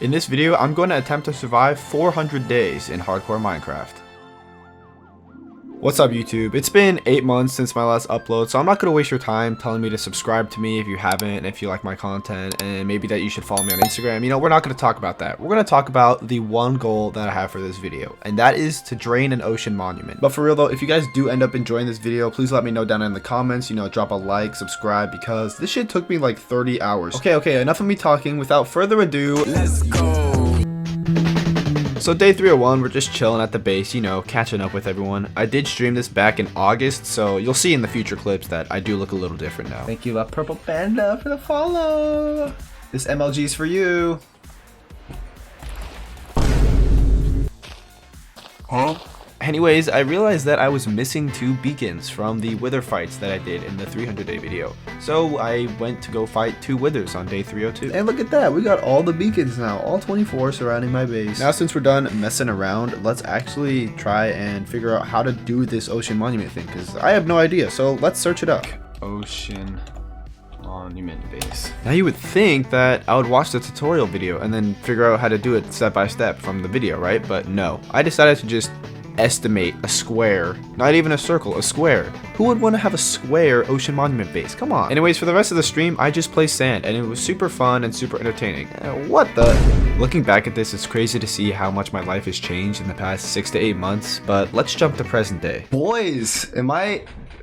In this video, I'm going to attempt to survive 400 days in hardcore Minecraft. What's up YouTube? It's been 8 months since my last upload, so I'm not going to waste your time telling me to subscribe to me if you haven't, if you like my content, and maybe that you should follow me on Instagram. You know, we're not going to talk about that. We're going to talk about the one goal that I have for this video, and that is to drain an ocean monument. But for real though, if you guys do end up enjoying this video, please let me know down in the comments, you know, drop a like, subscribe, because this shit took me like 30 hours. Okay, enough of me talking. Without further ado, let's go! So day 301, we're just chilling at the base, you know, catching up with everyone. I did stream this back in August, so you'll see in the future clips that I do look a little different now. Thank you, La Purple Panda, for the follow. This MLG is for you. Huh? Anyways, I realized that I was missing 2 beacons from the wither fights that I did in the 300-day video. So I went to go fight 2 withers on day 302. And look at that, we got all the beacons now, all 24 surrounding my base. Now since we're done messing around, let's actually try and figure out how to do this ocean monument thing, because I have no idea, so let's search it up. Ocean monument base. Now you would think that I would watch the tutorial video and then figure out how to do it step by step from the video, right? But no, I decided to just estimate a square, not even a circle, a square. Who would want to have a square ocean monument base? Come on. Anyways, for the rest of the stream, I just play sand, and it was super fun and super entertaining. What the? Looking back at this, it's crazy to see how much my life has changed in the past 6 to 8 months, but let's jump to present day. Boys,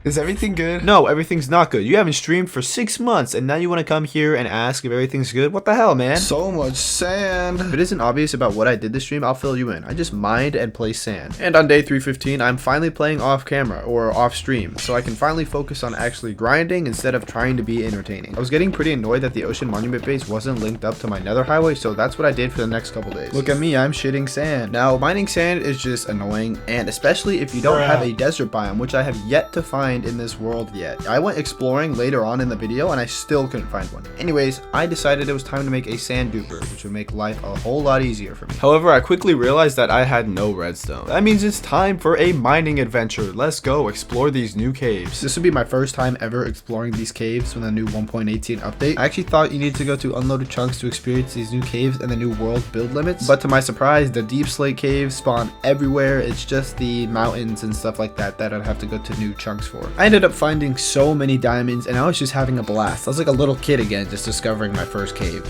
is everything good? No, everything's not good. You haven't streamed for 6 months, and now you want to come here and ask if everything's good? What the hell, man? So much sand. If it isn't obvious about what I did this stream, I'll fill you in. I just mined and play sand. And on day 315, I'm finally playing off camera, or off stream, so I can finally focus on actually grinding instead of trying to be entertaining. I was getting pretty annoyed that the ocean monument base wasn't linked up to my nether highway, so that's what I did for the next couple days. Look at me, I'm shitting sand. Now, mining sand is just annoying, and especially if you don't have a desert biome, which I have yet to find in this world yet. I went exploring later on in the video and I still couldn't find one. Anyways, I decided it was time to make a sand duper, which would make life a whole lot easier for me. However, I quickly realized that I had no redstone. That means it's time for a mining adventure. Let's go explore these new caves. This would be my first time ever exploring these caves from the new 1.18 update. I actually thought you needed to go to unloaded chunks to experience these new caves and the new world build limits, but to my surprise, the deep slate caves spawn everywhere. It's just the mountains and stuff like that that I'd have to go to new chunks for. I ended up finding so many diamonds and I was just having a blast. I was like a little kid again, just discovering my first cave.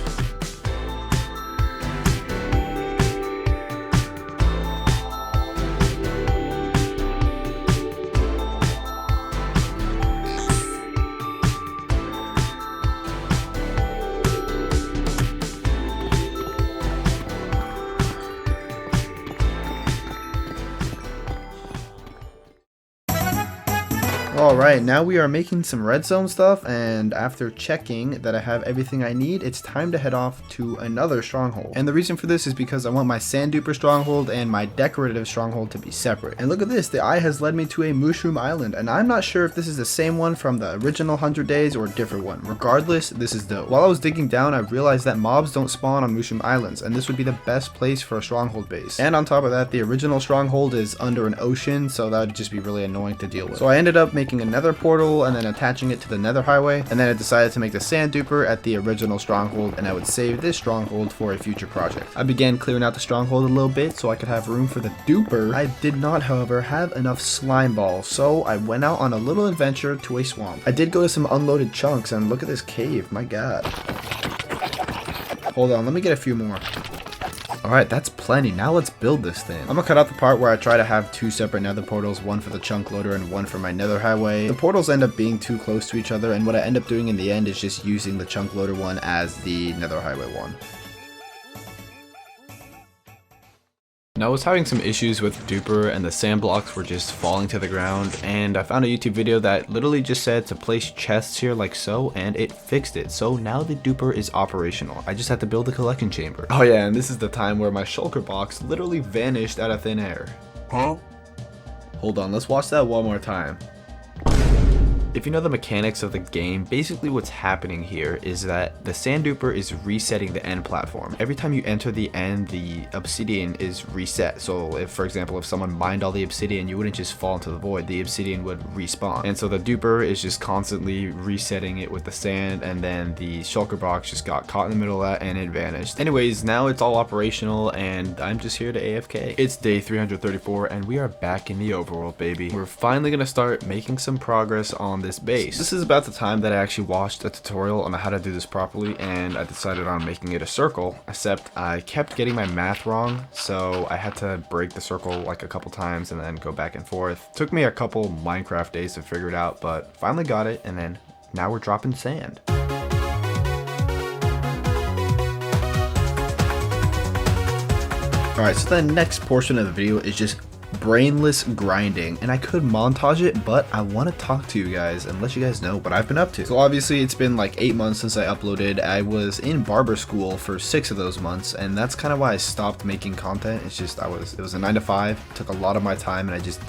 Alright, now we are making some redstone stuff, and after checking that I have everything I need, it's time to head off to another stronghold. And the reason for this is because I want my sand duper stronghold and my decorative stronghold to be separate. And look at this, the eye has led me to a mushroom island, and I'm not sure if this is the same one from the original 100 days or a different one. Regardless, this is dope. While I was digging down, I realized that mobs don't spawn on mushroom islands, and this would be the best place for a stronghold base. And on top of that, the original stronghold is under an ocean, so that would just be really annoying to deal with. So I ended up making another portal and then attaching it to the nether highway, and then I decided to make the sand duper at the original stronghold, and I would save this stronghold for a future project. I began clearing out the stronghold a little bit so I could have room for the duper. I did not, however, have enough slime balls, so I went out on a little adventure to a swamp. I did go to some unloaded chunks, and look at this cave, my god. Hold on, let me get a few more. Alright, that's plenty. Now let's build this thing. I'm gonna cut out the part where I try to have 2 separate nether portals, one for the chunk loader and one for my nether highway. The portals end up being too close to each other, and what I end up doing in the end is just using the chunk loader one as the nether highway one. Now I was having some issues with duper, and the sand blocks were just falling to the ground, and I found a YouTube video that literally just said to place chests here like so, and it fixed it. So now the duper is operational. I just had to build a collection chamber. Oh yeah, and this is the time where my shulker box literally vanished out of thin air. Huh? Hold on, let's watch that one more time. If you know the mechanics of the game, basically what's happening here is that the sand duper is resetting the end platform. Every time you enter the end, the obsidian is reset. So if, for example, if someone mined all the obsidian, you wouldn't just fall into the void, the obsidian would respawn. And so the duper is just constantly resetting it with the sand, and then the shulker box just got caught in the middle of that and it vanished. Anyways, now it's all operational and I'm just here to AFK. It's day 334 and we are back in the overworld, baby. We're finally gonna start making some progress on this base. This is about the time that I actually watched a tutorial on how to do this properly, and I decided on making it a circle, except I kept getting my math wrong, so I had to break the circle like a couple times and then go back and forth. Took me a couple Minecraft days to figure it out, but finally got it, and then now we're dropping sand. Alright, so the next portion of the video is just brainless grinding, and I could montage it, but I want to talk to you guys and let you guys know what I've been up to. So obviously it's been like 8 months since I uploaded. I was in barber school for 6 of those months, and that's kind of why I stopped making content. It's just it was a 9 to 5, took a lot of my time, and I just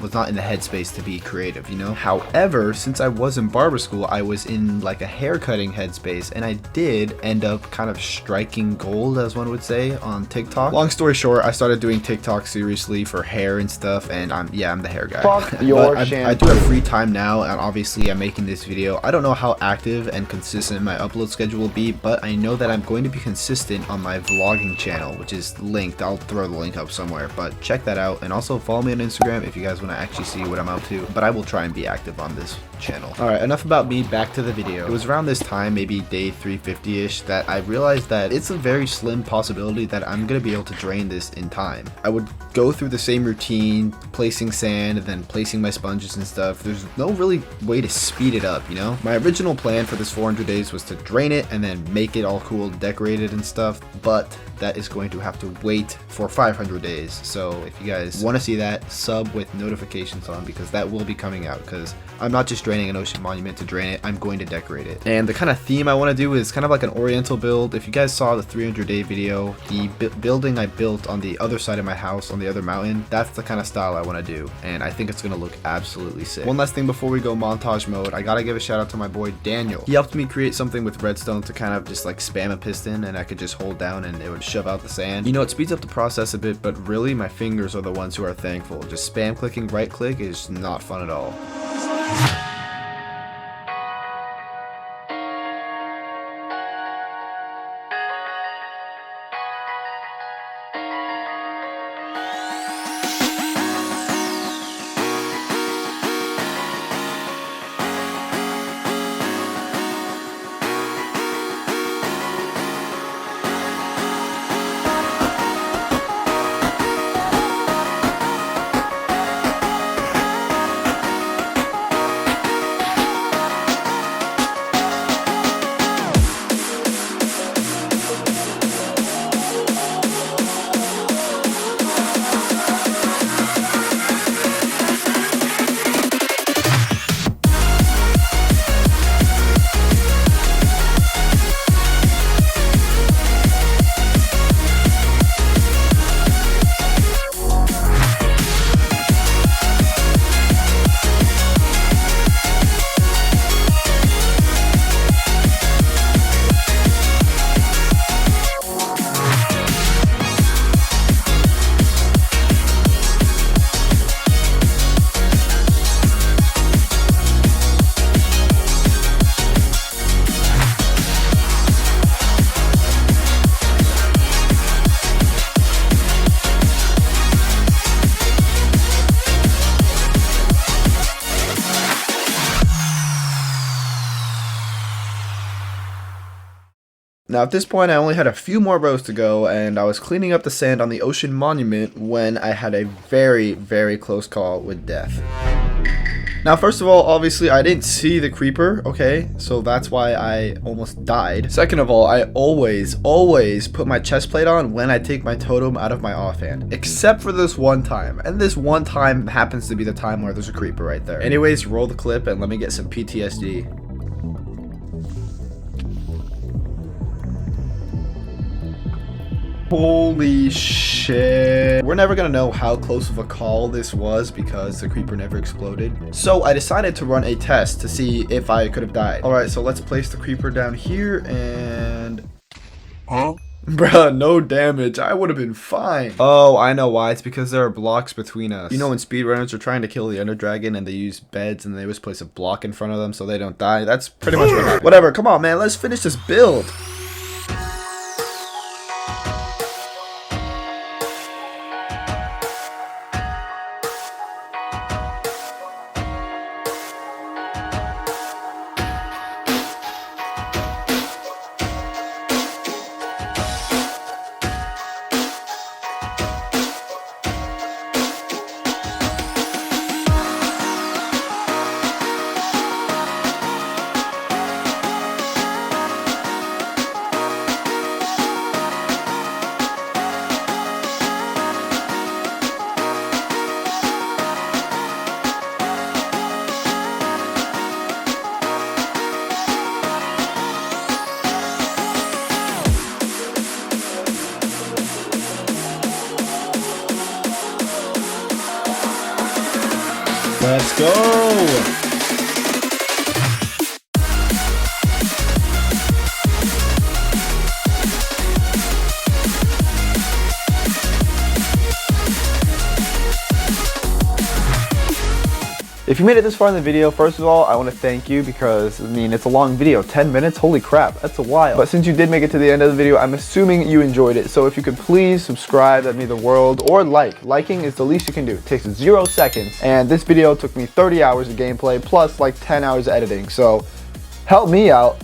was not in the headspace to be creative, you know. However, since I was in barber school, I was in like a haircutting headspace, and I did end up kind of striking gold, as one would say, on TikTok. Long story short, I started doing TikTok seriously for hair and stuff, and I'm the hair guy. Fuck your I do have free time now, and obviously I'm making this video. I don't know how active and consistent my upload schedule will be, but I know that I'm going to be consistent on my vlogging channel, which is linked. I'll throw the link up somewhere, but check that out, and also follow me on Instagram if you guys want to actually see what I'm up to. But I will try and be active on this channel. Alright, enough about me, back to the video. It was around this time, maybe day 350-ish, that I realized that it's a very slim possibility that I'm gonna be able to drain this in time. I would go through the same routine, placing sand and then placing my sponges and stuff. There's no really way to speed it up, you know? My original plan for this 400 days was to drain it and then make it all cool, decorated and stuff, but that is going to have to wait for 500 days. So if you guys want to see that, sub with notifications on, because that will be coming out, because I'm not just draining an ocean monument to drain it, I'm going to decorate it. And the kind of theme I want to do is kind of like an oriental build. If you guys saw the 300 day video, the building I built on the other side of my house, on the other mountain, that's the kind of style I want to do, and I think it's going to look absolutely sick. One last thing before we go montage mode, I gotta give a shout out to my boy Daniel. He helped me create something with redstone to kind of just like spam a piston, and I could just hold down and it would shove out the sand. You know, it speeds up the process a bit, but really my fingers are the ones who are thankful. Just spam clicking right click is not fun at all. Now at this point I only had a few more rows to go, and I was cleaning up the sand on the ocean monument when I had a very, very close call with death. Now first of all, obviously I didn't see the creeper, okay, so that's why I almost died. Second of all, I always put my chest plate on when I take my totem out of my offhand, except for this one time, and this one time happens to be the time where there's a creeper right there. Anyways, roll the clip and let me get some PTSD. Holy shit. We're never gonna know how close of a call this was because the creeper never exploded. So I decided to run a test to see if I could have died. Alright, so let's place the creeper down here and... Huh? Bruh, no damage. I would have been fine. Oh, I know why. It's because there are blocks between us. You know when speedrunners are trying to kill the Ender Dragon and they use beds and they always place a block in front of them so they don't die? That's pretty much what happened. Whatever, come on, man. Let's finish this build. Let's go! If you made it this far in the video, first of all, I want to thank you because, I mean, it's a long video, 10 minutes, holy crap, that's a while. But since you did make it to the end of the video, I'm assuming you enjoyed it. So if you could please subscribe, that'd mean the world, or like. Liking is the least you can do. It takes 0 seconds. And this video took me 30 hours of gameplay, plus like 10 hours of editing. So help me out.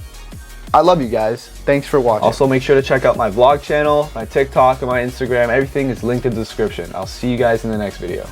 I love you guys. Thanks for watching. Also, make sure to check out my vlog channel, my TikTok, and my Instagram. Everything is linked in the description. I'll see you guys in the next video.